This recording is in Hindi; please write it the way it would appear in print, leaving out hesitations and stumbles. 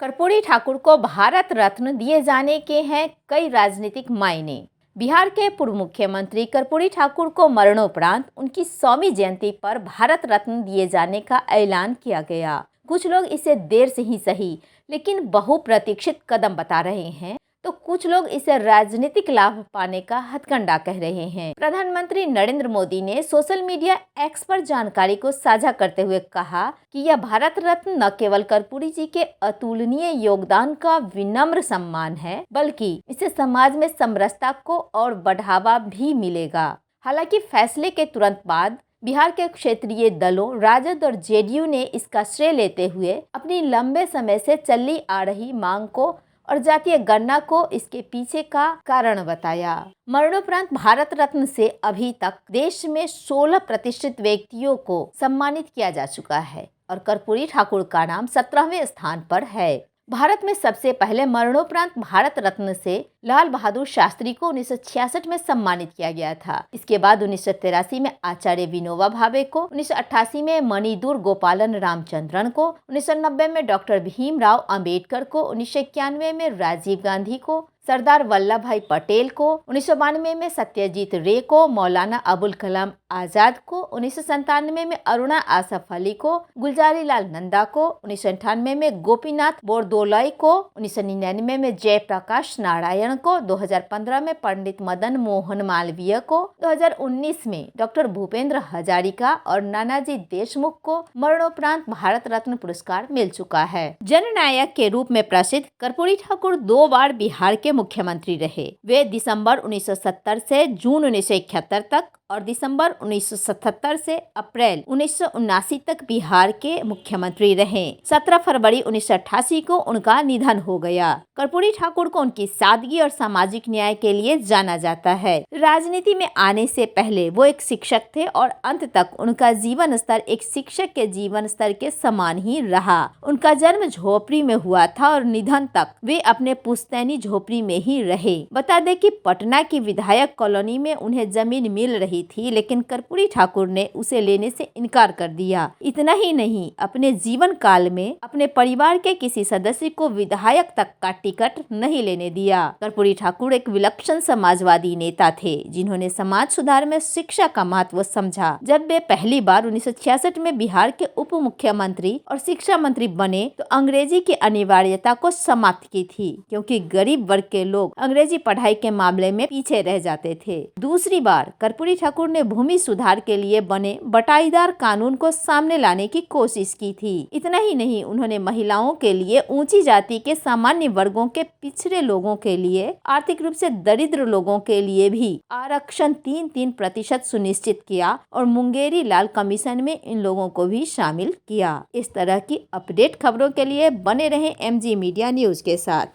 कर्पूरी ठाकुर को भारत रत्न दिए जाने के हैं कई राजनीतिक मायने। बिहार के पूर्व मुख्यमंत्री कर्पूरी ठाकुर को मरणोपरांत उनकी 100वीं जयंती पर भारत रत्न दिए जाने का ऐलान किया गया। कुछ लोग इसे देर से ही सही लेकिन बहुप्रतीक्षित कदम बता रहे हैं, तो कुछ लोग इसे राजनीतिक लाभ पाने का हथकंडा कह रहे हैं। प्रधानमंत्री नरेंद्र मोदी ने सोशल मीडिया एक्स पर जानकारी को साझा करते हुए कहा कि यह भारत रत्न न केवल कर्पूरी जी के अतुलनीय योगदान का विनम्र सम्मान है, बल्कि इससे समाज में समरसता को और बढ़ावा भी मिलेगा। हालांकि फैसले के तुरंत बाद बिहार के क्षेत्रीय दलों राजद और जेडीयू ने इसका श्रेय लेते हुए अपनी लंबे समय से चली आ रही मांग को और जातीय गणना को इसके पीछे का कारण बताया। मरणोपरांत भारत रत्न से अभी तक देश में 16 प्रतिष्ठित व्यक्तियों को सम्मानित किया जा चुका है और कर्पूरी ठाकुर का नाम 17वें स्थान पर है। भारत में सबसे पहले मरणोपरांत भारत रत्न से लाल बहादुर शास्त्री को 1966 में सम्मानित किया गया था। इसके बाद 1983 में आचार्य विनोबा भावे को, 1988 में मणिदूर गोपालन रामचंद्रन को, 1990 में डॉक्टर भीमराव अंबेडकर को, 1991 में राजीव गांधी को, सरदार वल्लभ भाई पटेल को, 1992 में सत्यजीत रे को, मौलाना अबुल कलाम आजाद को, 1997 में अरुणा आसफ अली को, गुलजारी लाल नंदा को, 1998 में गोपीनाथ बोरदोलई को, 1999 में जयप्रकाश नारायण को, 2015 में पंडित मदन मोहन मालवीय को, 2019 में डॉक्टर भूपेंद्र हजारिका और नानाजी देशमुख को मरणोपरांत भारत रत्न पुरस्कार मिल चुका है। जननायक के रूप में प्रसिद्ध कर्पूरी ठाकुर 2 बार बिहार के मुख्यमंत्री रहे। वे दिसंबर 1970 से जून 1971 तक और दिसंबर 1977 से अप्रैल 1979 तक बिहार के मुख्यमंत्री रहे। 17 फरवरी 1988 को उनका निधन हो गया। कर्पूरी ठाकुर को उनकी सादगी और सामाजिक न्याय के लिए जाना जाता है। राजनीति में आने से पहले वो एक शिक्षक थे और अंत तक उनका जीवन स्तर एक शिक्षक के जीवन स्तर के समान ही रहा। उनका जन्म झोपड़ी में हुआ था और निधन तक वे अपने पुश्तैनी झोपड़ी में ही रहे। बता दें कि पटना की विधायक कॉलोनी में उन्हें जमीन मिल रही थी, लेकिन कर्पूरी ठाकुर ने उसे लेने से इनकार कर दिया। इतना ही नहीं, अपने जीवन काल में अपने परिवार के किसी सदस्य को विधायक तक का टिकट नहीं लेने दिया। कर्पूरी ठाकुर एक विलक्षण समाजवादी नेता थे, जिन्होंने समाज सुधार में शिक्षा का महत्व समझा। जब वे पहली बार 1966 में बिहार के उप मुख्यमंत्री और शिक्षा मंत्री बने, तो अंग्रेजी की अनिवार्यता को समाप्त की थी, क्योंकि गरीब वर्ग के लोग अंग्रेजी पढ़ाई के मामले में पीछे रह जाते थे। दूसरी बार कर्पूरी ठाकुर ने भूमि सुधार के लिए बने बटाईदार कानून को सामने लाने की कोशिश की थी। इतना ही नहीं, उन्होंने महिलाओं के लिए, ऊंची जाति के सामान्य वर्गों के पिछड़े लोगों के लिए, आर्थिक रूप से दरिद्र लोगों के लिए भी आरक्षण 3-3% सुनिश्चित किया और मुंगेरी लाल कमीशन में इन लोगों को भी शामिल किया। इस तरह की अपडेट खबरों के लिए बने रहें MG मीडिया न्यूज के साथ।